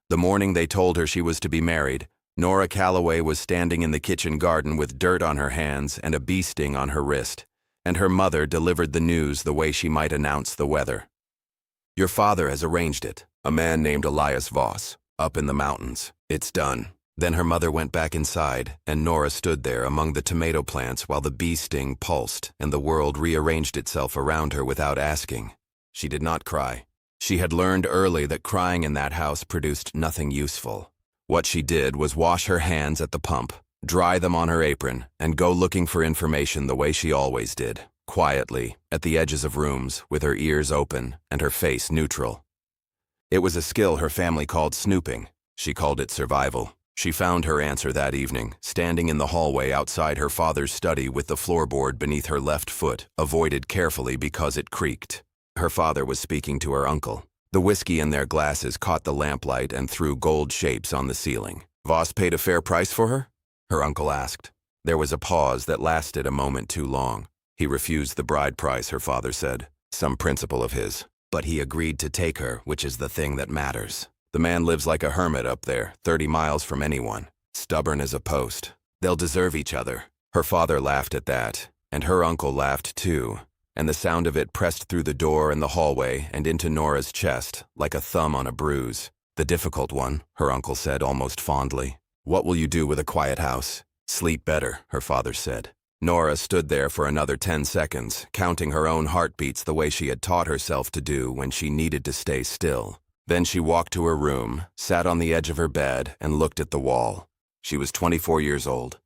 The morning they told her she was to be married, Nora Calloway was standing in the kitchen garden with dirt on her hands and a bee sting on her wrist, and her mother delivered the news the way she might announce the weather. "Your father has arranged it, a man named Elias Voss, up in the mountains. It's done." Then her mother went back inside, and Nora stood there among the tomato plants while the bee sting pulsed and the world rearranged itself around her without asking. She did not cry. She had learned early that crying in that house produced nothing useful. What she did was wash her hands at the pump, dry them on her apron, and go looking for information the way she always did, quietly, at the edges of rooms, with her ears open and her face neutral. It was a skill her family called snooping. She called it survival. She found her answer that evening, standing in the hallway outside her father's study with the floorboard beneath her left foot, avoided carefully because it creaked. Her father was speaking to her uncle. The whiskey in their glasses caught the lamplight and threw gold shapes on the ceiling. "Voss paid a fair price for her?" her uncle asked. There was a pause that lasted a moment too long. "He refused the bride price," her father said. "Some principle of his. But he agreed to take her, which is the thing that matters. The man lives like a hermit up there, 30 miles from anyone. Stubborn as a post. They'll deserve each other." Her father laughed at that, and her uncle laughed too, and the sound of it pressed through the door and the hallway and into Nora's chest, like a thumb on a bruise. "The difficult one," her uncle said almost fondly. "What will you do with a quiet house?" "Sleep better," her father said. Nora stood there for another 10 seconds, counting her own heartbeats the way she had taught herself to do when she needed to stay still. Then she walked to her room, sat on the edge of her bed, and looked at the wall. She was 24 years old.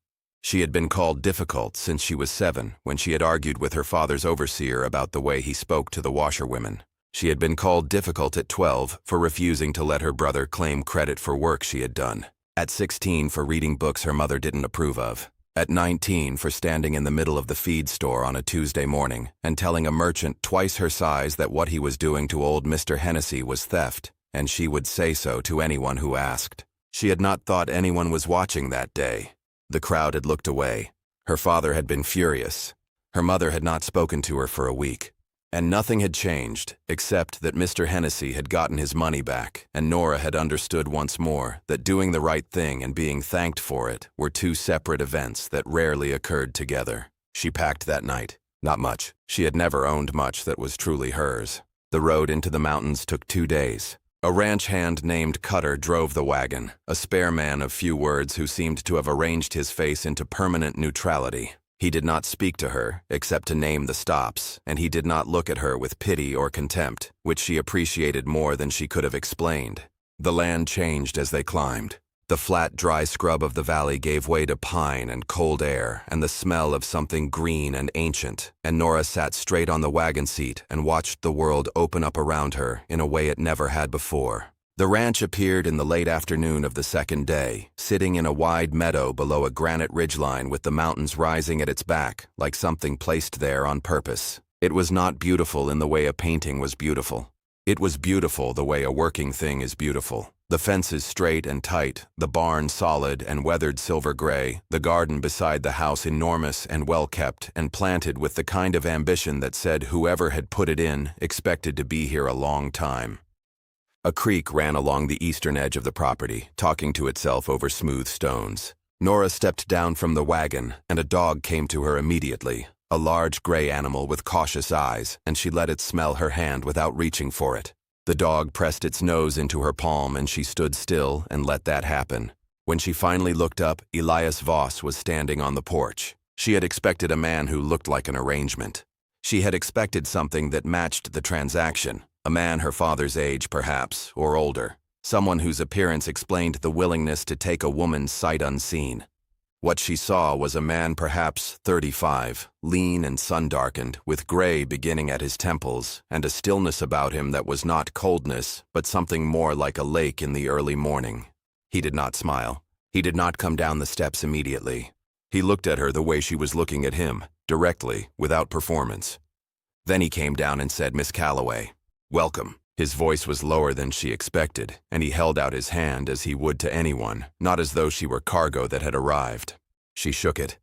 She had been called difficult since she was 7, when she had argued with her father's overseer about the way he spoke to the washerwomen. She had been called difficult at 12 for refusing to let her brother claim credit for work she had done. At 16 for reading books her mother didn't approve of. At 19 for standing in the middle of the feed store on a Tuesday morning and telling a merchant twice her size that what he was doing to old Mr. Hennessy was theft, and she would say so to anyone who asked. She had not thought anyone was watching that day. The crowd had looked away. Her father had been furious. Her mother had not spoken to her for a week. And nothing had changed, except that Mr. Hennessy had gotten his money back, and Nora had understood once more that doing the right thing and being thanked for it were two separate events that rarely occurred together. She packed that night. Not much. She had never owned much that was truly hers. The road into the mountains took 2 days. A ranch hand named Cutter drove the wagon, a spare man of few words who seemed to have arranged his face into permanent neutrality. He did not speak to her, except to name the stops, and he did not look at her with pity or contempt, which she appreciated more than she could have explained. The land changed as they climbed. The flat, dry scrub of the valley gave way to pine and cold air and the smell of something green and ancient, and Nora sat straight on the wagon seat and watched the world open up around her in a way it never had before. The ranch appeared in the late afternoon of the second day, sitting in a wide meadow below a granite ridgeline with the mountains rising at its back, like something placed there on purpose. It was not beautiful in the way a painting was beautiful. It was beautiful the way a working thing is beautiful. The fences straight and tight, the barn solid and weathered silver gray, the garden beside the house enormous and well-kept and planted with the kind of ambition that said whoever had put it in expected to be here a long time. A creek ran along the eastern edge of the property, talking to itself over smooth stones. Nora stepped down from the wagon, and a dog came to her immediately, a large gray animal with cautious eyes, and she let it smell her hand without reaching for it. The dog pressed its nose into her palm, and she stood still and let that happen. When she finally looked up, Elias Voss was standing on the porch. She had expected a man who looked like an arrangement. She had expected something that matched the transaction. A man her father's age, perhaps, or older. Someone whose appearance explained the willingness to take a woman's sight unseen. What she saw was a man perhaps 35, lean and sun-darkened, with gray beginning at his temples, and a stillness about him that was not coldness, but something more like a lake in the early morning. He did not smile. He did not come down the steps immediately. He looked at her the way she was looking at him, directly, without performance. Then he came down and said, "Miss Calloway, welcome." His voice was lower than she expected, and he held out his hand as he would to anyone, not as though she were cargo that had arrived. She shook it.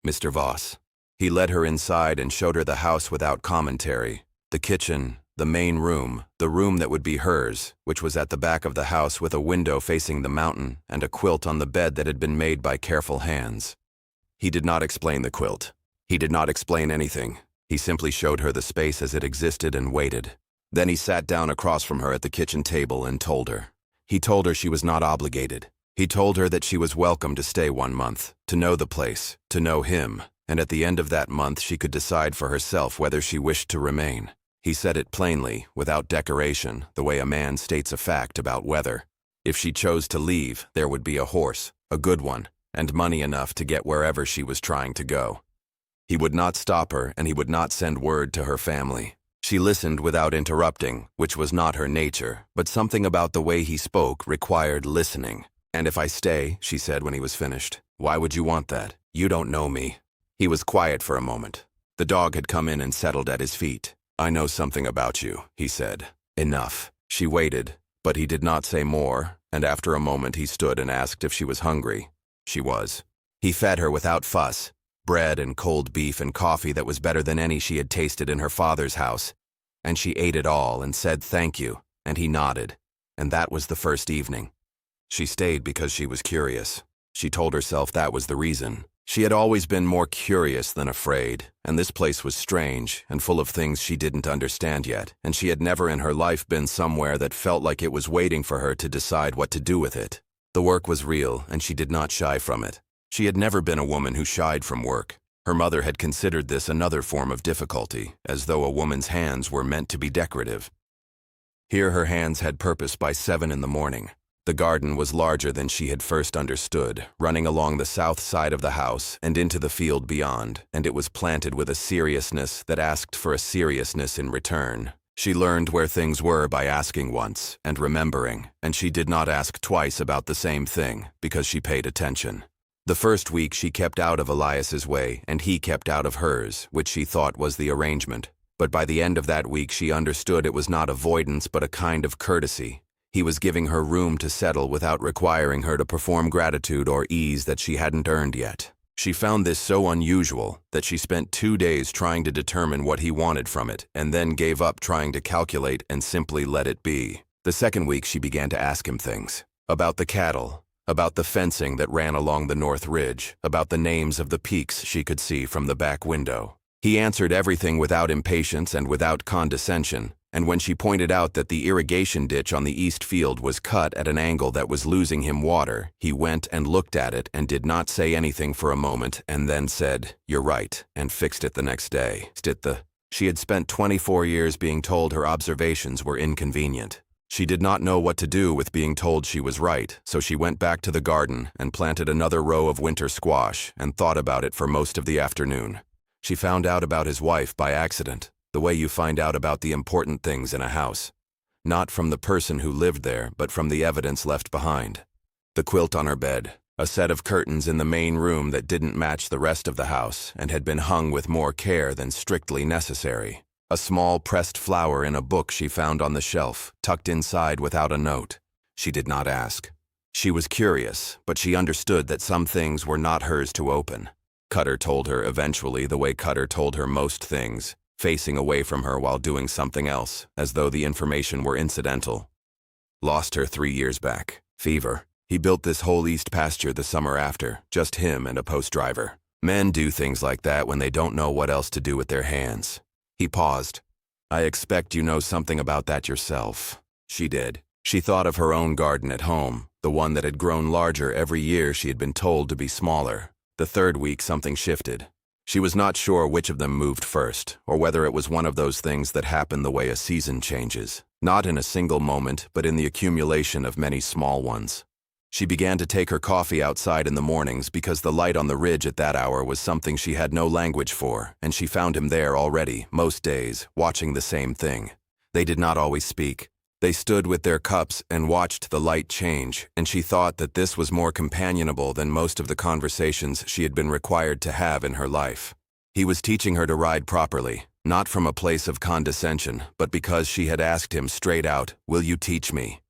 "Mr. Voss." He led her inside and showed her the house without commentary. The kitchen, the main room, the room that would be hers, which was at the back of the house with a window facing the mountain and a quilt on the bed that had been made by careful hands. He did not explain the quilt. He did not explain anything. He simply showed her the space as it existed and waited. Then he sat down across from her at the kitchen table and told her. He told her she was not obligated. He told her that she was welcome to stay 1 month, to know the place, to know him, and at the end of that month she could decide for herself whether she wished to remain. He said it plainly, without decoration, the way a man states a fact about weather. If she chose to leave, there would be a horse, a good one, and money enough to get wherever she was trying to go. He would not stop her, and he would not send word to her family. She listened without interrupting, which was not her nature, but something about the way he spoke required listening. "And if I stay," she said when he was finished, "why would you want that? You don't know me." He was quiet for a moment. The dog had come in and settled at his feet. "I know something about you," he said. "Enough." She waited, but he did not say more, and after a moment he stood and asked if she was hungry. She was. He fed her without fuss. Bread and cold beef and coffee that was better than any she had tasted in her father's house. And she ate it all and said thank you, and he nodded. And that was the first evening. She stayed because she was curious. She told herself that was the reason. She had always been more curious than afraid, and this place was strange and full of things she didn't understand yet, and she had never in her life been somewhere that felt like it was waiting for her to decide what to do with it. The work was real, and she did not shy from it. She had never been a woman who shied from work. Her mother had considered this another form of difficulty, as though a woman's hands were meant to be decorative. Here her hands had purpose by 7 in the morning. The garden was larger than she had first understood, running along the south side of the house and into the field beyond, and it was planted with a seriousness that asked for a seriousness in return. She learned where things were by asking once and remembering, and she did not ask twice about the same thing because she paid attention. The first week she kept out of Elias's way, and he kept out of hers, which she thought was the arrangement. But by the end of that week she understood it was not avoidance but a kind of courtesy. He was giving her room to settle without requiring her to perform gratitude or ease that she hadn't earned yet. She found this so unusual that she spent 2 days trying to determine what he wanted from it, and then gave up trying to calculate and simply let it be. The second week she began to ask him things. About the cattle. About the fencing that ran along the north ridge, about the names of the peaks she could see from the back window. He answered everything without impatience and without condescension, and when she pointed out that the irrigation ditch on the east field was cut at an angle that was losing him water, he went and looked at it and did not say anything for a moment and then said, "You're right," and fixed it the next day. She had spent 24 years being told her observations were inconvenient. She did not know what to do with being told she was right, so she went back to the garden and planted another row of winter squash and thought about it for most of the afternoon. She found out about his wife by accident, the way you find out about the important things in a house. Not from the person who lived there, but from the evidence left behind. The quilt on her bed, a set of curtains in the main room that didn't match the rest of the house and had been hung with more care than strictly necessary. A small pressed flower in a book she found on the shelf, tucked inside without a note. She did not ask. She was curious, but she understood that some things were not hers to open. Cutter told her eventually the way Cutter told her most things, facing away from her while doing something else, as though the information were incidental. Lost her 3 years back. Fever. He built this whole east pasture the summer after, just him and a post driver. Men do things like that when they don't know what else to do with their hands. He paused. "I expect you know something about that yourself." She did. She thought of her own garden at home, the one that had grown larger every year she had been told to be smaller. The third week something shifted. She was not sure which of them moved first, or whether it was one of those things that happen the way a season changes, not in a single moment, but in the accumulation of many small ones. She began to take her coffee outside in the mornings because the light on the ridge at that hour was something she had no language for, and she found him there already, most days, watching the same thing. They did not always speak. They stood with their cups and watched the light change, and she thought that this was more companionable than most of the conversations she had been required to have in her life. He was teaching her to ride properly, not from a place of condescension, but because she had asked him straight out, "Will you teach me?"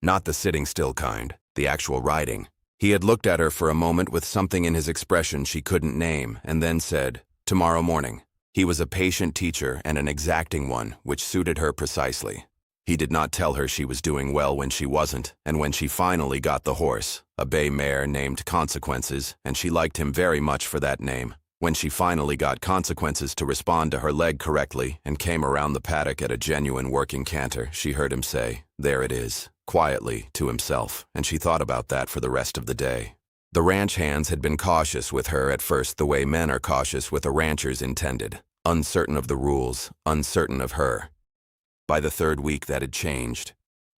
Not the sitting still kind. The actual riding. He had looked at her for a moment with something in his expression she couldn't name, and then said, "Tomorrow morning." He was a patient teacher and an exacting one, which suited her precisely. He did not tell her she was doing well when she wasn't, and when she finally got the horse, a bay mare named Consequences, and she liked him very much for that name. When she finally got Consequences to respond to her leg correctly and came around the paddock at a genuine working canter, she heard him say, "There it is," quietly to himself, and she thought about that for the rest of the day. The ranch hands had been cautious with her at first the way men are cautious with a rancher's intended, uncertain of the rules, uncertain of her. By the third week that had changed.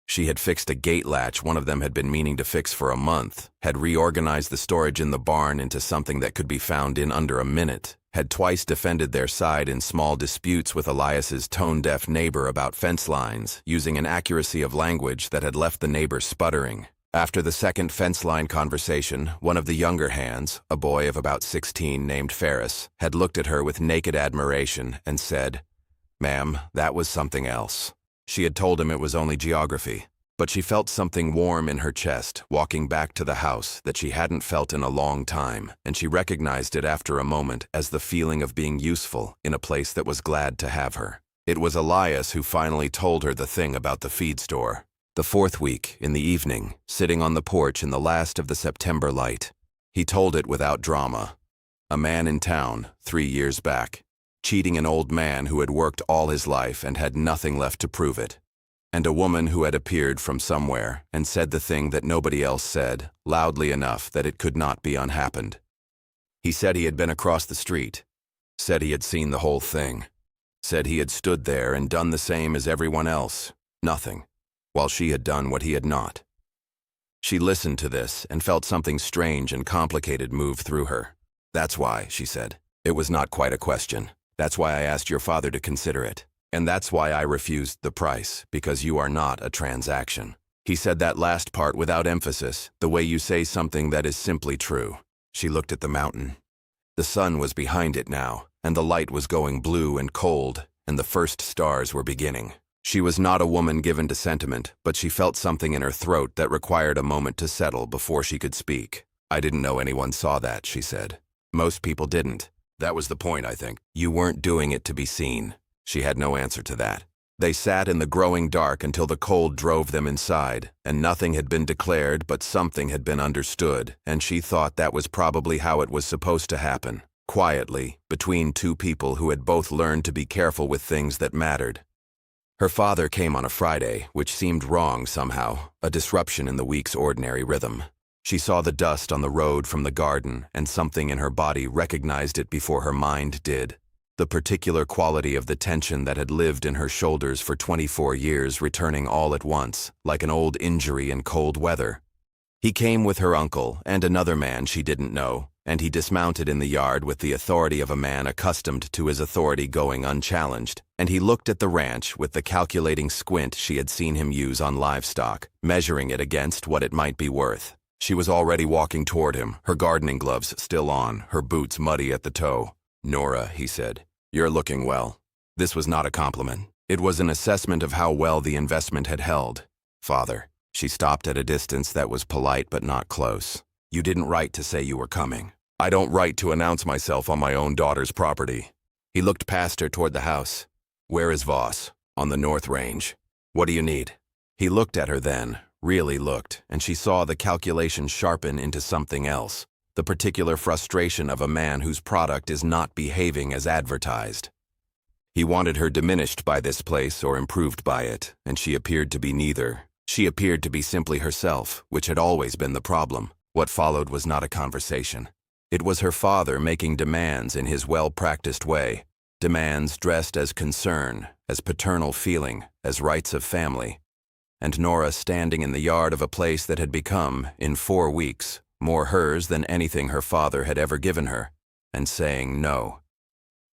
She had fixed a gate latch one of them had been meaning to fix for a month, had reorganized the storage in the barn into something that could be found in under a minute, had twice defended their side in small disputes with Elias's tone-deaf neighbor about fence lines, using an accuracy of language that had left the neighbor sputtering. After the second fence line conversation, one of the younger hands, a boy of about 16 named Ferris, had looked at her with naked admiration and said, "Ma'am, that was something else." She had told him it was only geography, but she felt something warm in her chest walking back to the house that she hadn't felt in a long time, and she recognized it after a moment as the feeling of being useful in a place that was glad to have her. It was Elias who finally told her the thing about the feed store. The fourth week, in the evening, sitting on the porch in the last of the September light. He told it without drama. A man in town, 3 years back, cheating an old man who had worked all his life and had nothing left to prove it. And a woman who had appeared from somewhere and said the thing that nobody else said, loudly enough that it could not be unhappened. He said he had been across the street, said he had seen the whole thing, said he had stood there and done the same as everyone else, nothing, while she had done what he had not. She listened to this and felt something strange and complicated move through her. "That's why," she said. "It was not quite a question. That's why I asked your father to consider it. And that's why I refused the price, because you are not a transaction." He said that last part without emphasis, the way you say something that is simply true. She looked at the mountain. The sun was behind it now, and the light was going blue and cold, and the first stars were beginning. She was not a woman given to sentiment, but she felt something in her throat that required a moment to settle before she could speak. "I didn't know anyone saw that," she said. "Most people didn't. That was the point, I think. You weren't doing it to be seen." She had no answer to that. They sat in the growing dark until the cold drove them inside, and nothing had been declared but something had been understood, and she thought that was probably how it was supposed to happen, quietly, between two people who had both learned to be careful with things that mattered. Her father came on a Friday, which seemed wrong somehow, a disruption in the week's ordinary rhythm. She saw the dust on the road from the garden, and something in her body recognized it before her mind did. The particular quality of the tension that had lived in her shoulders for 24 years returning all at once, like an old injury in cold weather. He came with her uncle and another man she didn't know, and he dismounted in the yard with the authority of a man accustomed to his authority going unchallenged, and he looked at the ranch with the calculating squint she had seen him use on livestock, measuring it against what it might be worth. She was already walking toward him, her gardening gloves still on, her boots muddy at the toe. "Nora," he said, "you're looking well." This was not a compliment. It was an assessment of how well the investment had held. "Father." She stopped at a distance that was polite but not close. "You didn't write to say you were coming." "I don't write to announce myself on my own daughter's property." He looked past her toward the house. "Where is Voss?" "On the North Range." "What do you need?" He looked at her then, really looked, and she saw the calculation sharpen into something else, the particular frustration of a man whose product is not behaving as advertised. He wanted her diminished by this place or improved by it, and she appeared to be neither. She appeared to be simply herself, which had always been the problem. What followed was not a conversation. It was her father making demands in his well-practiced way, demands dressed as concern, as paternal feeling, as rights of family. And Nora standing in the yard of a place that had become, in 4 weeks, more hers than anything her father had ever given her, and saying no.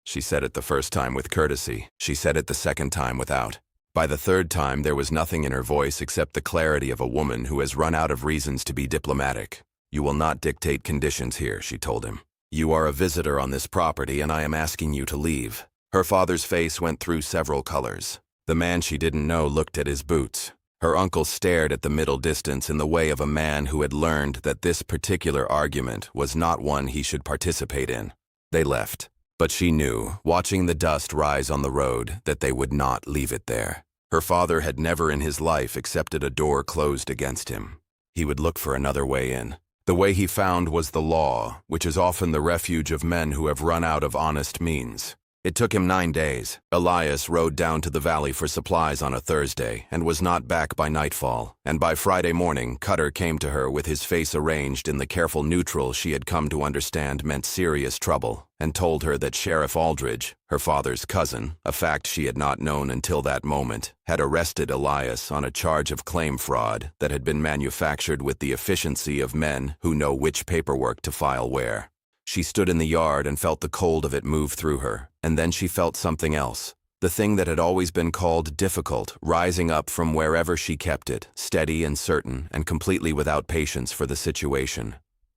She said it the first time with courtesy. She said it the second time without. By the third time, there was nothing in her voice except the clarity of a woman who has run out of reasons to be diplomatic. "You will not dictate conditions here," she told him. "You are a visitor on this property, and I am asking you to leave." Her father's face went through several colors. The man she didn't know looked at his boots. Her uncle stared at the middle distance in the way of a man who had learned that this particular argument was not one he should participate in. They left. But she knew, watching the dust rise on the road, that they would not leave it there. Her father had never in his life accepted a door closed against him. He would look for another way in. The way he found was the law, which is often the refuge of men who have run out of honest means. It took him 9 days. Elias rode down to the valley for supplies on a Thursday and was not back by nightfall, and by Friday morning, Cutter came to her with his face arranged in the careful neutral she had come to understand meant serious trouble, and told her that Sheriff Aldridge, her father's cousin, a fact she had not known until that moment, had arrested Elias on a charge of claim fraud that had been manufactured with the efficiency of men who know which paperwork to file where. She stood in the yard and felt the cold of it move through her, and then she felt something else. The thing that had always been called difficult, rising up from wherever she kept it, steady and certain, and completely without patience for the situation.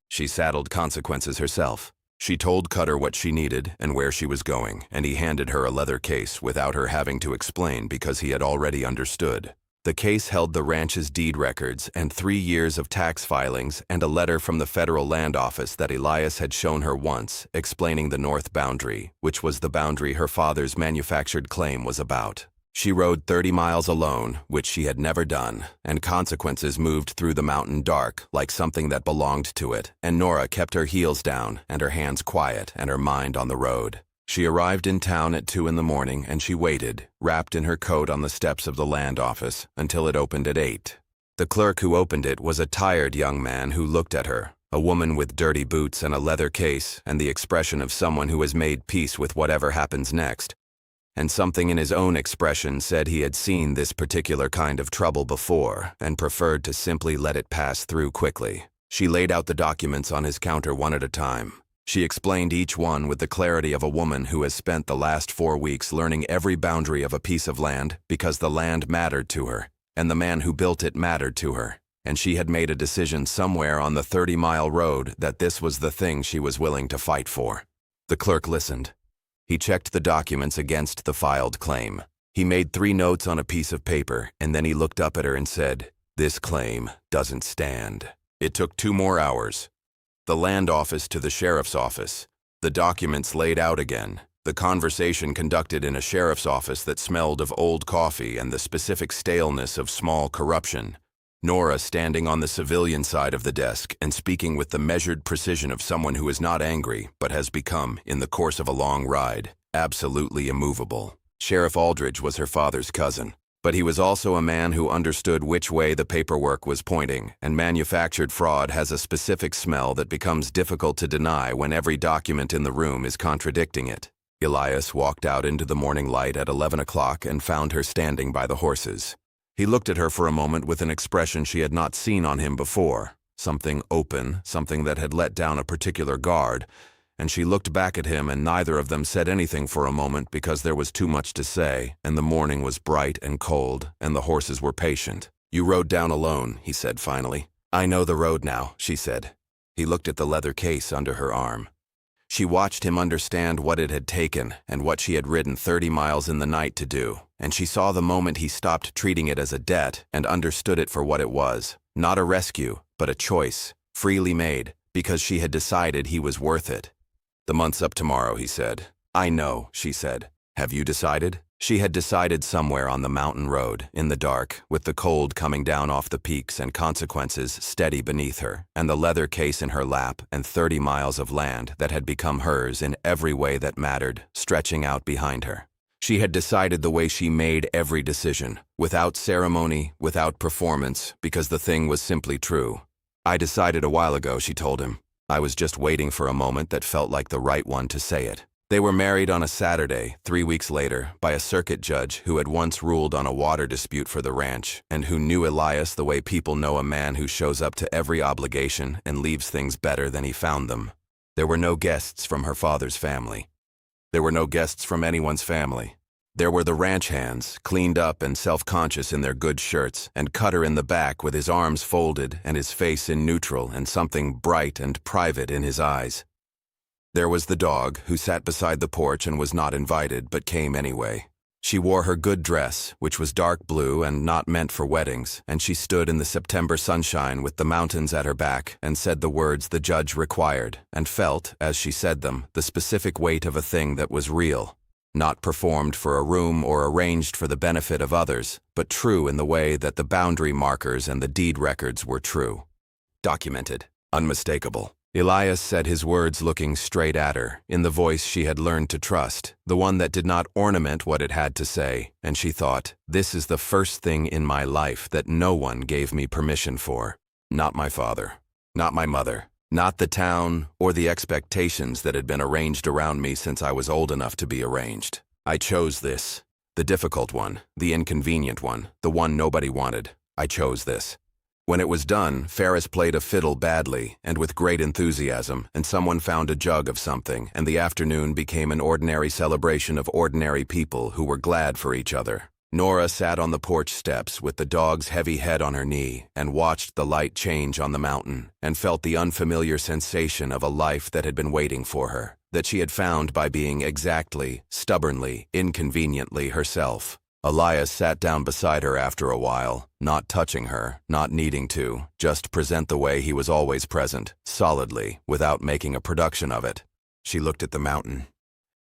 She saddled consequences herself. She told Cutter what she needed and where she was going, and he handed her a leather case without her having to explain because he had already understood. The case held the ranch's deed records and 3 years of tax filings and a letter from the federal land office that Elias had shown her once, explaining the north boundary, which was the boundary her father's manufactured claim was about. She rode 30 miles alone, which she had never done, and consequences moved through the mountain dark, like something that belonged to it, and Nora kept her heels down and her hands quiet and her mind on the road. She arrived in town at 2 in the morning, and she waited, wrapped in her coat on the steps of the land office, until it opened at 8. The clerk who opened it was a tired young man who looked at her, a woman with dirty boots and a leather case and the expression of someone who has made peace with whatever happens next. And something in his own expression said he had seen this particular kind of trouble before and preferred to simply let it pass through quickly. She laid out the documents on his counter one at a time. She explained each one with the clarity of a woman who has spent the last 4 weeks learning every boundary of a piece of land because the land mattered to her, and the man who built it mattered to her, and she had made a decision somewhere on the 30-mile road that this was the thing she was willing to fight for. The clerk listened. He checked the documents against the filed claim. He made 3 notes on a piece of paper, and then he looked up at her and said, "This claim doesn't stand." It took 2 more hours. The land office to the sheriff's office. The documents laid out again. The conversation conducted in a sheriff's office that smelled of old coffee and the specific staleness of small corruption. Nora standing on the civilian side of the desk and speaking with the measured precision of someone who is not angry but has become, in the course of a long ride, absolutely immovable. Sheriff Aldridge was her father's cousin. But he was also a man who understood which way the paperwork was pointing, and manufactured fraud has a specific smell that becomes difficult to deny when every document in the room is contradicting it. Elias walked out into the morning light at 11 o'clock and found her standing by the horses. He looked at her for a moment with an expression she had not seen on him before, something open, something that had let down a particular guard, and she looked back at him, and neither of them said anything for a moment because there was too much to say, and the morning was bright and cold, and the horses were patient. "You rode down alone," he said finally. "I know the road now," she said. He looked at the leather case under her arm. She watched him understand what it had taken and what she had ridden 30 miles in the night to do, and she saw the moment he stopped treating it as a debt and understood it for what it was, not a rescue, but a choice, freely made, because she had decided he was worth it. "The month's up tomorrow," he said. "I know," she said. "Have you decided?" She had decided somewhere on the mountain road, in the dark, with the cold coming down off the peaks and consequences steady beneath her, and the leather case in her lap, and 30 miles of land that had become hers in every way that mattered, stretching out behind her. She had decided the way she made every decision, without ceremony, without performance, because the thing was simply true. "I decided a while ago," she told him. "I was just waiting for a moment that felt like the right one to say it." They were married on a Saturday, 3 weeks later, by a circuit judge who had once ruled on a water dispute for the ranch, and who knew Elias the way people know a man who shows up to every obligation and leaves things better than he found them. There were no guests from her father's family. There were no guests from anyone's family. There were the ranch hands, cleaned up and self-conscious in their good shirts, and Cutter in the back with his arms folded and his face in neutral and something bright and private in his eyes. There was the dog, who sat beside the porch and was not invited but came anyway. She wore her good dress, which was dark blue and not meant for weddings, and she stood in the September sunshine with the mountains at her back and said the words the judge required, and felt, as she said them, the specific weight of a thing that was real, not performed for a room or arranged for the benefit of others, but true in the way that the boundary markers and the deed records were true. Documented. Unmistakable. Elias said his words looking straight at her, in the voice she had learned to trust, the one that did not ornament what it had to say, and she thought, this is the first thing in my life that no one gave me permission for. Not my father. Not my mother. Not the town or the expectations that had been arranged around me since I was old enough to be arranged. I chose this. The difficult one, the inconvenient one, the one nobody wanted. I chose this. When it was done, Ferris played a fiddle badly and with great enthusiasm, and someone found a jug of something, and the afternoon became an ordinary celebration of ordinary people who were glad for each other. Nora sat on the porch steps with the dog's heavy head on her knee and watched the light change on the mountain and felt the unfamiliar sensation of a life that had been waiting for her, that she had found by being exactly, stubbornly, inconveniently herself. Elias sat down beside her after a while, not touching her, not needing to, just present the way he was always present, solidly, without making a production of it. She looked at the mountain.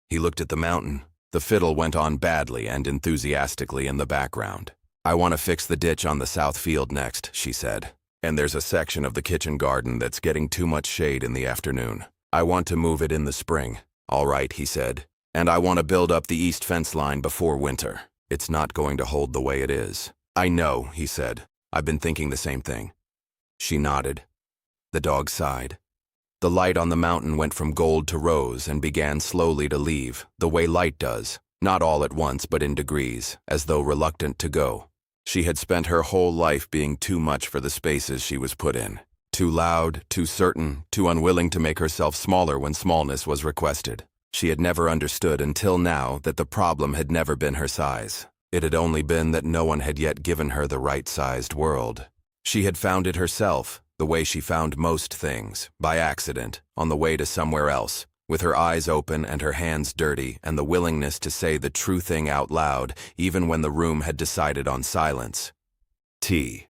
He looked at the mountain. The fiddle went on badly and enthusiastically in the background. I want to fix the ditch on the south field next, she said. And there's a section of the kitchen garden that's getting too much shade in the afternoon. I want to move it in the spring. All right, he said. And I want to build up the east fence line before winter. It's not going to hold the way it is. I know, he said. I've been thinking the same thing. She nodded. The dog sighed. The light on the mountain went from gold to rose and began slowly to leave, the way light does, not all at once but in degrees, as though reluctant to go. She had spent her whole life being too much for the spaces she was put in. Too loud, too certain, too unwilling to make herself smaller when smallness was requested. She had never understood until now that the problem had never been her size. It had only been that no one had yet given her the right-sized world. She had found it herself, the way she found most things, by accident, on the way to somewhere else, with her eyes open and her hands dirty and the willingness to say the true thing out loud, even when the room had decided on silence. Tea.